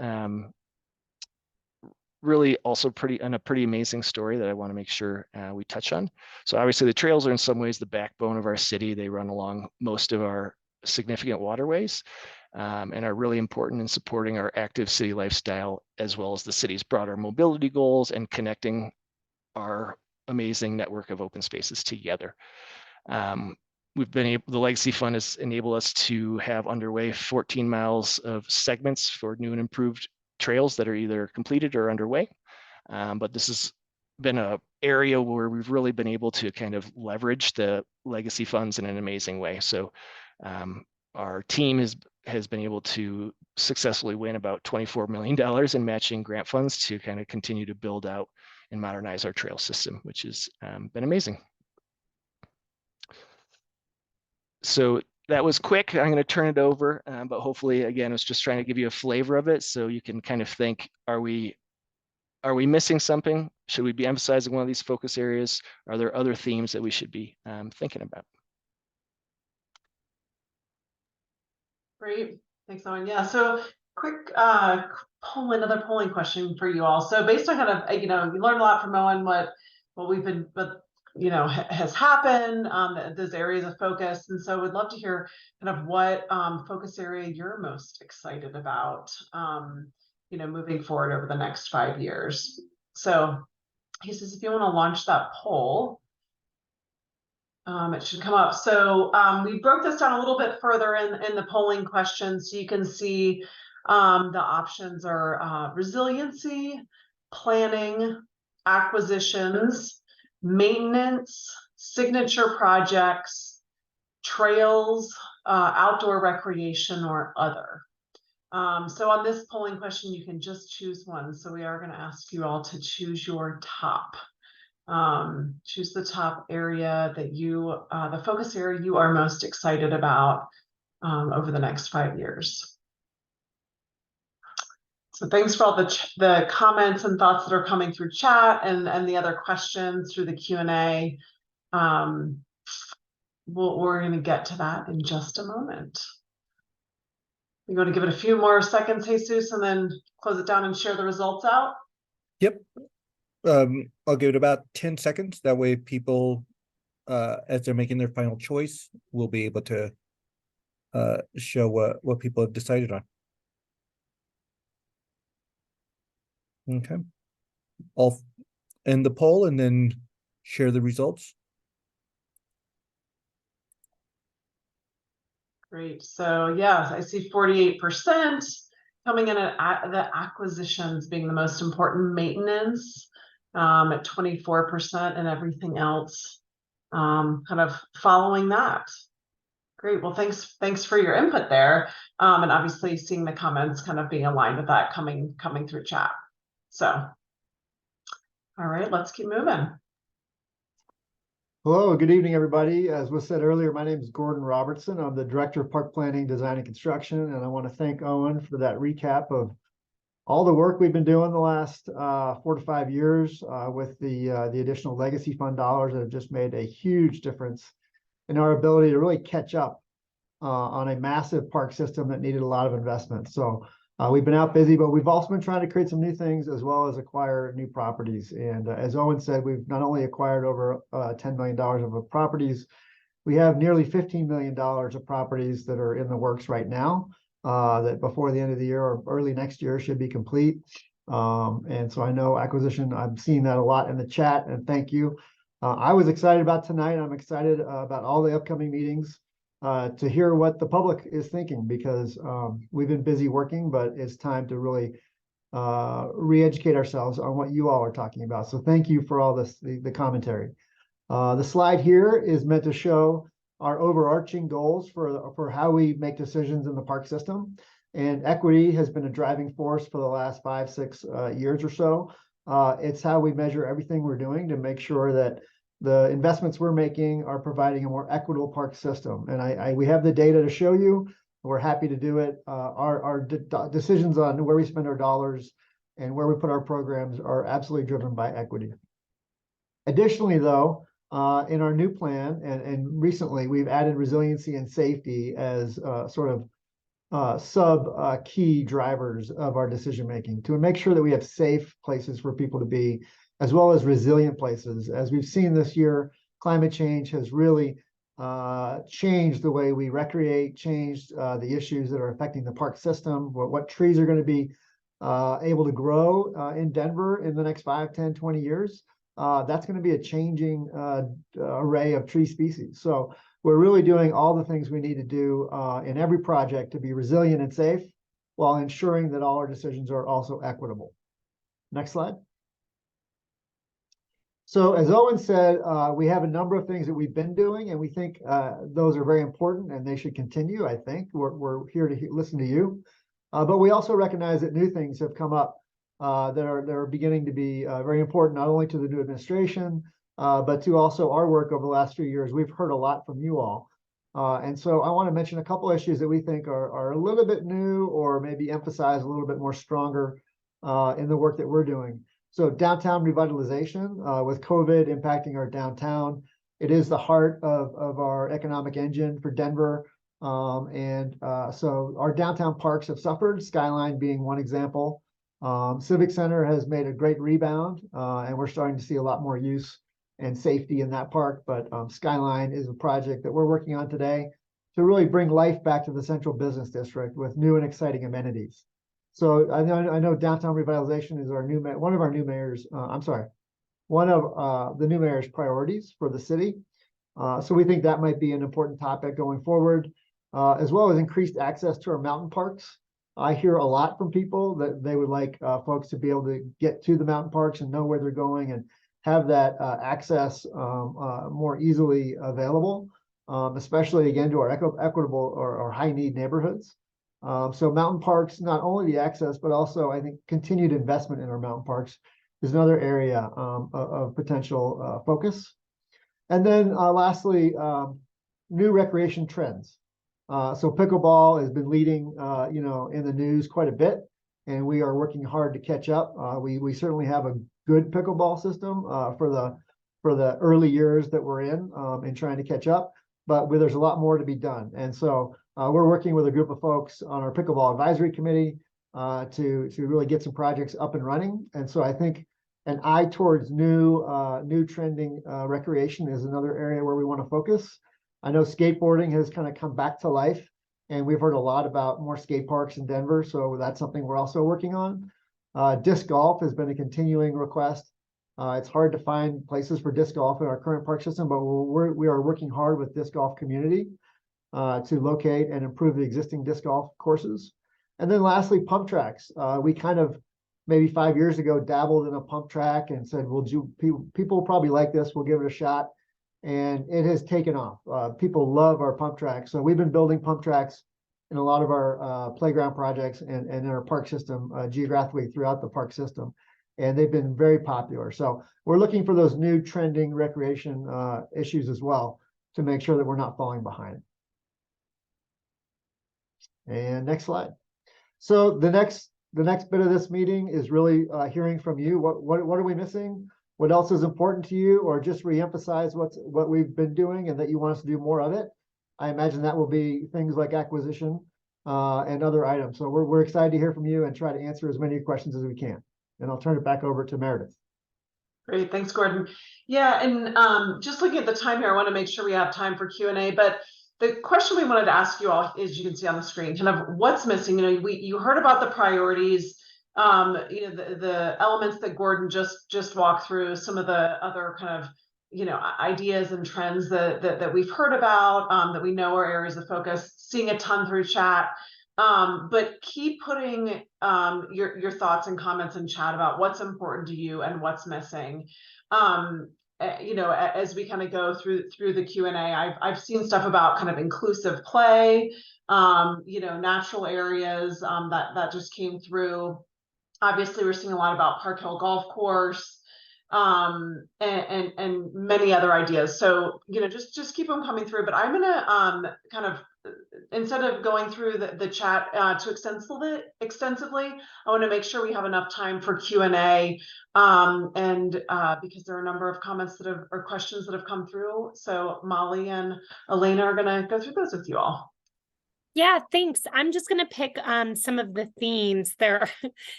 really also a pretty amazing story that I want to make sure we touch on. So obviously the trails are in some ways the backbone of our city. They run along most of our significant waterways, and are really important in supporting our active city lifestyle, as well as the city's broader mobility goals and connecting our amazing network of open spaces together. The Legacy Fund has enabled us to have underway 14 miles of segments for new and improved trails that are either completed or underway. But this has been an area where we've really been able to kind of leverage the Legacy funds in an amazing way. So our team has been able to successfully win about $24 million in matching grant funds to kind of continue to build out and modernize our trail system, which has been amazing. So that was quick. I'm going to turn it over, but hopefully, again, I was just trying to give you a flavor of it so you can kind of think, are we missing something? Should we be emphasizing one of these focus areas? Are there other themes that we should be thinking about? Great, thanks, Owen. Yeah, so quick another polling question for you all. So based on kind of, you learned a lot from Owen, what we've been, has happened, those areas of focus. And so we'd love to hear kind of what focus area you're most excited about, moving forward over the next 5 years. So he says, if you want to launch that poll, it should come up. So we broke this down a little bit further in the polling questions. So you can see the options are resiliency, planning, acquisitions, maintenance, signature projects, trails, outdoor recreation, or other. So on this polling question, you can just choose one. So we are going to ask you all to choose your top. Choose the top area that the focus area you are most excited about over the next 5 years. So thanks for all the comments and thoughts that are coming through chat and the other questions through the Q&A. We're going to get to that in just a moment. You're going to give it a few more seconds, Jesus, and then close it down and share the results out? Yep. I'll give it about 10 seconds. That way people, as they're making their final choice, will be able to show what people have decided on. Okay. I'll end the poll and then share the results. Great. So yeah, I see 48% coming in at the acquisitions being the most important, maintenance at 24%, and everything else kind of following that. Great. Well, thanks for your input there. And obviously seeing the comments kind of being aligned with that coming through chat. So, all right, let's keep moving. Hello, good evening, everybody. As was said earlier, my name is Gordon Robertson. I'm the Director of Park Planning, Design, and Construction, and I want to thank Owen for that recap of all the work we've been doing the last 4 to 5 years with the additional legacy fund dollars that have just made a huge difference in our ability to really catch up on a massive park system that needed a lot of investment. So we've been out busy, but we've also been trying to create some new things as well as acquire new properties. And as Owen said, we've not only acquired over $10 million of properties, we have nearly $15 million of properties that are in the works right now that before the end of the year or early next year should be complete. And so I know acquisition, I'm seeing that a lot in the chat, and thank you. I was excited about tonight. I'm excited about all the upcoming meetings to hear what the public is thinking, because we've been busy working, but it's time to really re-educate ourselves on what you all are talking about. So thank you for all this, the commentary. The slide here is meant to show our overarching goals for how we make decisions in the park system. And equity has been a driving force for the last 5-6 years or so. It's how we measure everything we're doing to make sure that the investments we're making are providing a more equitable park system. And we have the data to show you. We're happy to do it. Our decisions on where we spend our dollars and where we put our programs are absolutely driven by equity. Additionally, though, in our new plan and recently, we've added resiliency and safety as sort of key drivers of our decision making to make sure that we have safe places for people to be, as well as resilient places. As we've seen this year, climate change has really changed the way we recreate, changed the issues that are affecting the park system, what trees are going to be able to grow in Denver in the next 5, 10, 20 years. That's going to be a changing array of tree species. So we're really doing all the things we need to do in every project to be resilient and safe, while ensuring that all our decisions are also equitable. Next slide. So as Owen said, we have a number of things that we've been doing, and we think those are very important and they should continue. I think we're here to listen to you. But we also recognize that new things have come up that are beginning to be very important, not only to the new administration, but to also our work over the last few years. We've heard a lot from you all. And so I want to mention a couple issues that we think are a little bit new, or maybe emphasize a little bit more stronger in the work that we're doing. So downtown revitalization, with COVID impacting our downtown, it is the heart of our economic engine for Denver. So our downtown parks have suffered, Skyline being one example. Civic Center has made a great rebound, and we're starting to see a lot more use and safety in that park. But Skyline is a project that we're working on today to really bring life back to the central business district with new and exciting amenities. So I know downtown revitalization is one of our new mayor's, one of the new mayor's priorities for the city. So we think that might be an important topic going forward, as well as increased access to our mountain parks. I hear a lot from people that they would like folks to be able to get to the mountain parks and know where they're going and have that access more easily available, especially again to our equitable or high need neighborhoods. So mountain parks, not only the access, but also I think continued investment in our mountain parks is another area of potential focus. And then lastly, new recreation trends. So pickleball has been leading, in the news quite a bit, and we are working hard to catch up. We certainly have a good pickleball system for the early years that we're in trying to catch up, but there's a lot more to be done. And so we're working with a group of folks on our pickleball advisory committee to really get some projects up and running. And so I think an eye towards new trending recreation is another area where we want to focus. I know skateboarding has kind of come back to life, and we've heard a lot about more skate parks in Denver. So that's something we're also working on. Disc golf has been a continuing request. It's hard to find places for disc golf in our current park system, but we are working hard with disc golf community to locate and improve the existing disc golf courses. And then lastly, pump tracks. We kind of maybe 5 years ago dabbled in a pump track and said, well, people will probably like this, we'll give it a shot. And it has taken off. People love our pump tracks. So we've been building pump tracks in a lot of our playground projects and in our park system, geographically throughout the park system. And they've been very popular. So we're looking for those new trending recreation issues as well to make sure that we're not falling behind. And next slide. So the next bit of this meeting is really hearing from you. What are we missing? What else is important to you, or just reemphasize what we've been doing and that you want us to do more of it? I imagine that will be things like acquisition and other items. So we're excited to hear from you and try to answer as many questions as we can. And I'll turn it back over to Meredith. Great, thanks, Gordon. Yeah, and just looking at the time here, I want to make sure we have time for Q&A. But the question we wanted to ask you all, as you can see on the screen, kind of what's missing. You know, you heard about the priorities. You know, the elements that Gordon just walked through, some of the other kind of, you know, ideas and trends that we've heard about, that we know are areas of focus, seeing a ton through chat. But keep putting your thoughts and comments in chat about what's important to you and what's missing. You know, as we kind of go through the Q&A, I've seen stuff about kind of inclusive play, you know, natural areas that just came through. Obviously, we're seeing a lot about Park Hill Golf Course, and many other ideas. So, you know, just keep them coming through. But I'm gonna kind of, instead of going through the chat too extensively, I want to make sure we have enough time for Q&A, and because there are a number of comments or questions that have come through. So Molly and Elena are going to go through those with you all. Yeah, thanks. I'm just going to pick some of the themes there.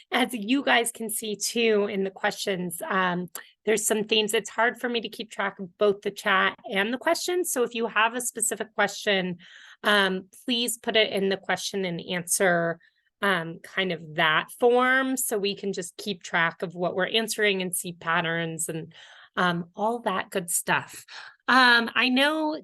As you guys can see too in the questions, there's some themes. It's hard for me to keep track of both the chat and the questions. So if you have a specific question, please put it in the question and answer kind of that form, so we can just keep track of what we're answering and see patterns and all that good stuff. I know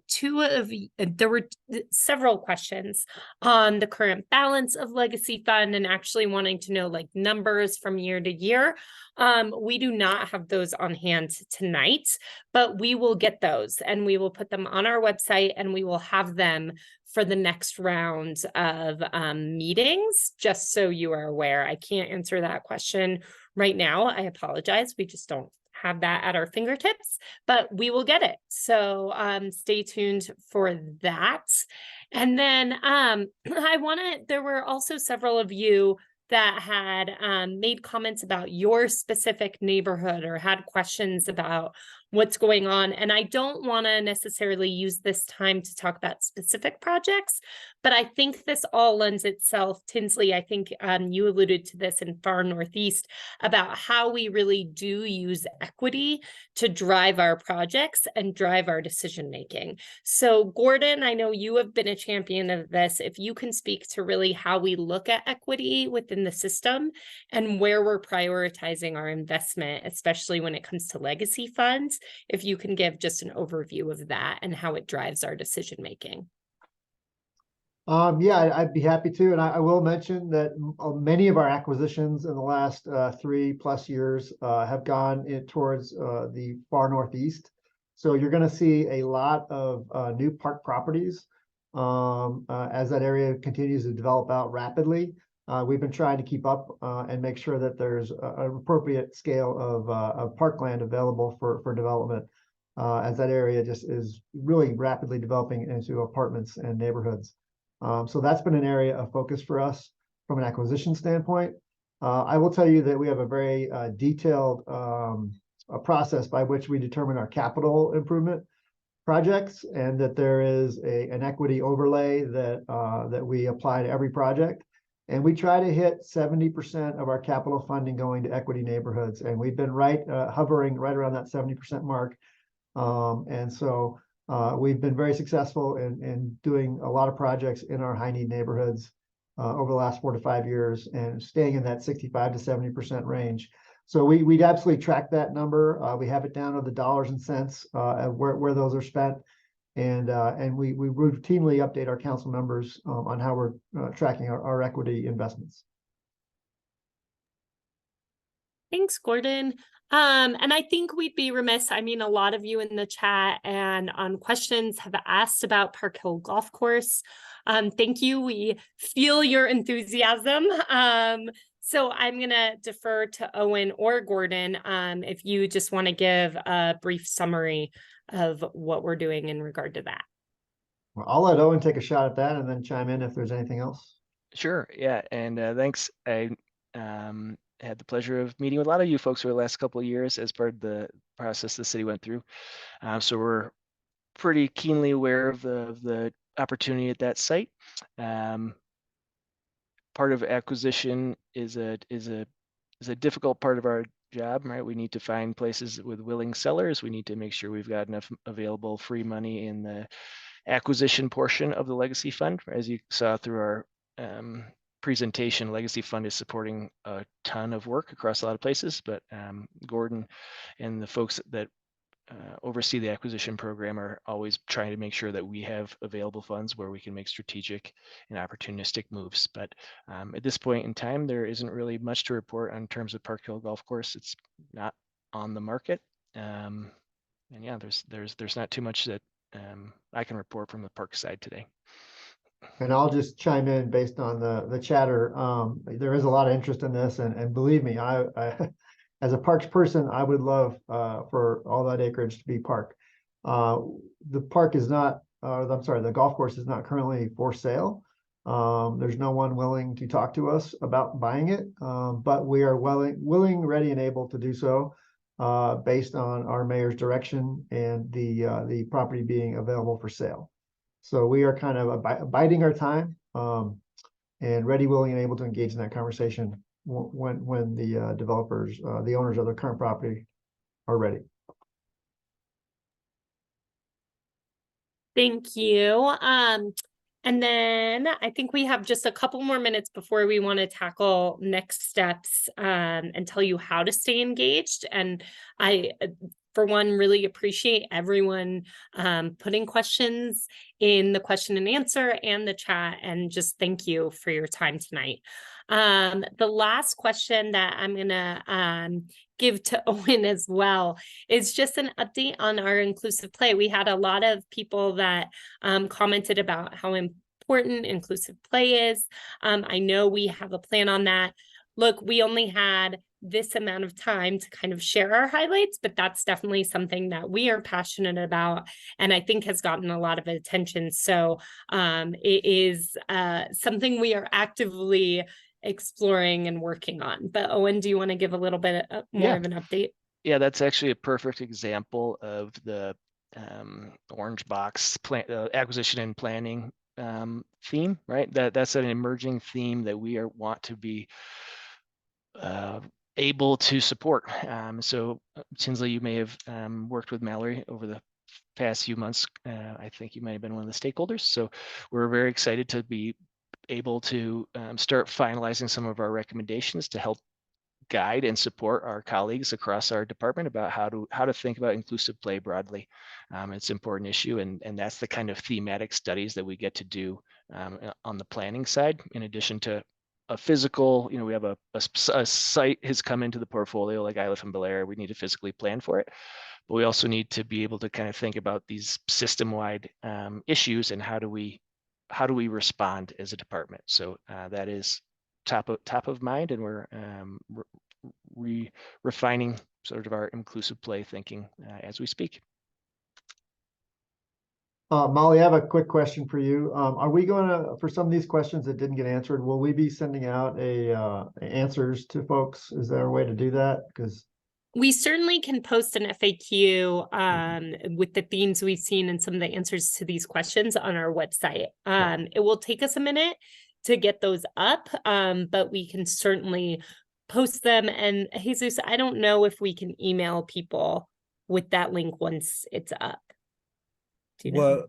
there were several questions on the current balance of legacy fund and actually wanting to know like numbers from year to year. We do not have those on hand tonight, but we will get those and we will put them on our website and we will have them for the next round of meetings, just so you are aware. I can't answer that question right now. I apologize. We just don't have that at our fingertips, but we will get it. So stay tuned for that. And then there were also several of you that had made comments about your specific neighborhood or had questions about what's going on. And I don't want to necessarily use this time to talk about specific projects, but I think this all lends itself, Tinsley, I think you alluded to this in Far Northeast, about how we really do use equity to drive our projects and drive our decision-making. So Gordon, I know you have been a champion of this. If you can speak to really how we look at equity within the system and where we're prioritizing our investment, especially when it comes to legacy funds, if you can give just an overview of that and how it drives our decision making. Yeah, I'd be happy to. And I will mention that many of our acquisitions in the last 3+ years have gone towards the far Northeast. So you're going to see a lot of new park properties as that area continues to develop out rapidly. We've been trying to keep up and make sure that there's an appropriate scale of parkland available for development as that area just is really rapidly developing into apartments and neighborhoods. So that's been an area of focus for us from an acquisition standpoint. I will tell you that we have a very detailed process by which we determine our capital improvement projects, and that there is an equity overlay that we apply to every project. And we try to hit 70% of our capital funding going to equity neighborhoods. And we've been hovering right around that 70% mark. And so we've been very successful in doing a lot of projects in our high need neighborhoods over the last 4 to 5 years and staying in that 65 to 70% range. So we'd absolutely track that number. We have it down to the dollars and cents where those are spent. And we routinely update our council members on how we're tracking our equity investments. Thanks, Gordon. And I think we'd be remiss. I mean, a lot of you in the chat and on questions have asked about Park Hill Golf Course. Thank you. We feel your enthusiasm. So I'm going to defer to Owen or Gordon if you just want to give a brief summary of what we're doing in regard to that. Well, I'll let Owen take a shot at that and then chime in if there's anything else. Sure. Yeah. And thanks. I had the pleasure of meeting with a lot of you folks over the last couple of years as part of the process the city went through. So we're pretty keenly aware of the opportunity at that site. Part of acquisition is a difficult part of our job, right? We need to find places with willing sellers. We need to make sure we've got enough available free money in the acquisition portion of the legacy fund. As you saw through our presentation, legacy fund is supporting a ton of work across a lot of places, but Gordon and the folks that oversee the acquisition program are always trying to make sure that we have available funds where we can make strategic and opportunistic moves. But at this point in time, there isn't really much to report on terms of Park Hill Golf Course. It's not on the market. And yeah, there's not too much that I can report from the park side today. And I'll just chime in based on the chatter. There is a lot of interest in this, and believe me, I as a parks person, I would love for all that acreage to be park. The park is not, I'm sorry, the golf course is not currently for sale. There's no one willing to talk to us about buying it, but we are willing, ready, and able to do so based on our mayor's direction and the property being available for sale. So we are kind of biding our time and ready, willing, and able to engage in that conversation when the developers, the owners of the current property are ready. Thank you. And then I think we have just a couple more minutes before we want to tackle next steps and tell you how to stay engaged. And I, for one, really appreciate everyone putting questions in the question and answer and the chat, and just thank you for your time tonight. The last question that I'm going to give to Owen as well is just an update on our inclusive play. We had a lot of people that commented about how important inclusive play is. I know we have a plan on that. Look, we only had this amount of time to kind of share our highlights, but that's definitely something that we are passionate about and I think has gotten a lot of attention. So it is something we are actively exploring and working on. But Owen, do you want to give a little bit more of an update? Yeah, that's actually a perfect example of the orange box acquisition and planning theme, right? That's an emerging theme that we want to be able to support. So Tinsley, you may have worked with Mallory over the past few months. I think you might have been one of the stakeholders. So we're very excited to be able to start finalizing some of our recommendations to help guide and support our colleagues across our department about how to think about inclusive play broadly. It's an important issue, and that's the kind of thematic studies that we get to do on the planning side, in addition to a physical, we have a site has come into the portfolio, like I live in Bel Air, we need to physically plan for it. But we also need to be able to kind of think about these system-wide issues and how do we respond as a department. So that is top of mind, and we're refining sort of our inclusive play thinking as we speak. Molly, I have a quick question for you. Are we going to, for some of these questions that didn't get answered, will we be sending out answers to folks? Is there a way to do that? Because we certainly can post an FAQ with the themes we've seen and some of the answers to these questions on our website. It will take us a minute to get those up, but we can certainly post them. And Jesus, I don't know if we can email people with that link once it's up. Do you know?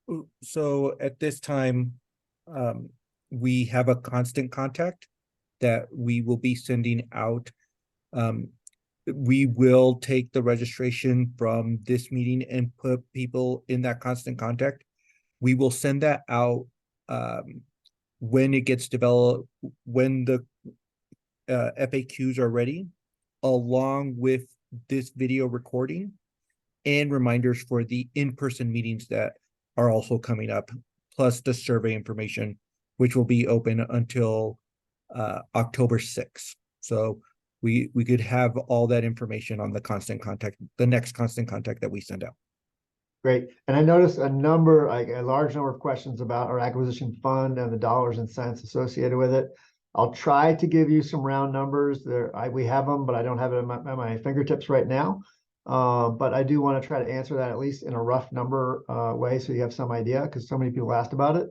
Well, so at this time, we have a constant contact that we will be sending out we will take the registration from this meeting and put people in that constant contact. We will send that out when it gets developed, when the FAQs are ready, along with this video recording and reminders for the in-person meetings that are also coming up, plus the survey information, which will be open until October 6th. So we could have all that information on the constant contact, the next constant contact that we send out. Great. And I noticed a large number of questions about our acquisition fund and the dollars and cents associated with it. I'll try to give you some round numbers there. We have them, but I don't have it at my fingertips right now. But I do want to try to answer that at least in a rough number way, so you have some idea, because so many people asked about it.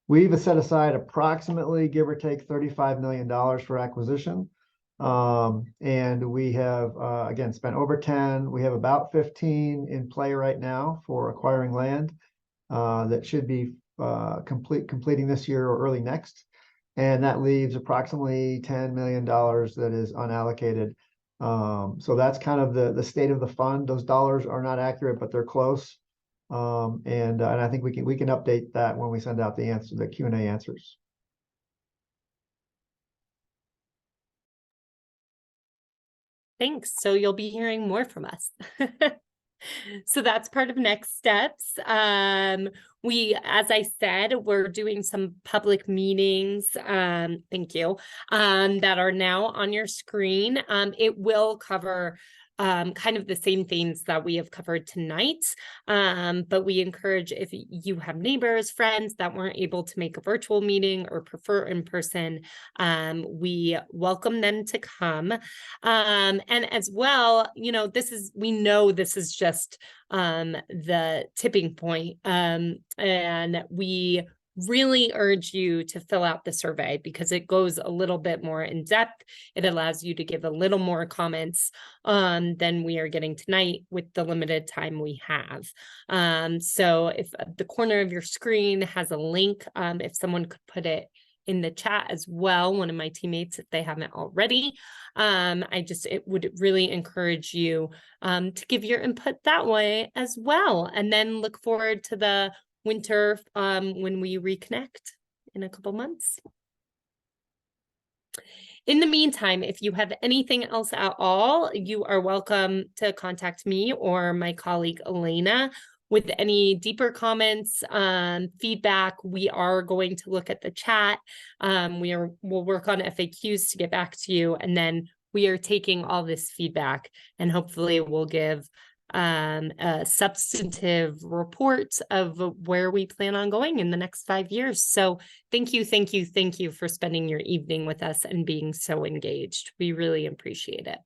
We've set aside approximately, give or take, $35 million for acquisition. And we have, again, spent over 10. We have about 15 in play right now for acquiring land that should be completing this year or early next. And that leaves approximately $10 million that is unallocated. So that's kind of the state of the fund. Those dollars are not accurate, but they're close. And I think we can update that when we send out the Q&A answers. Thanks. So you'll be hearing more from us. So that's part of next steps. As I said, we're doing some public meetings, thank you, that are now on your screen. It will cover kind of the same themes that we have covered tonight. But we encourage, if you have neighbors, friends that weren't able to make a virtual meeting or prefer in person, we welcome them to come. And as well, we know this is just the tipping point. And we really urge you to fill out the survey because it goes a little bit more in depth. It allows you to give a little more comments than we are getting tonight with the limited time we have. So if the corner of your screen has a link, if someone could put it in the chat as well, one of my teammates, if they haven't already, it would really encourage you to give your input that way as well. And then look forward to the winter when we reconnect in a couple months. In the meantime, if you have anything else at all, you are welcome to contact me or my colleague Elena with any deeper comments, feedback. We are going to look at the chat. We'll work on FAQs to get back to you, and then we are taking all this feedback and hopefully we'll give a substantive report of where we plan on going in the next 5 years. So thank you for spending your evening with us and being so engaged. We really appreciate it.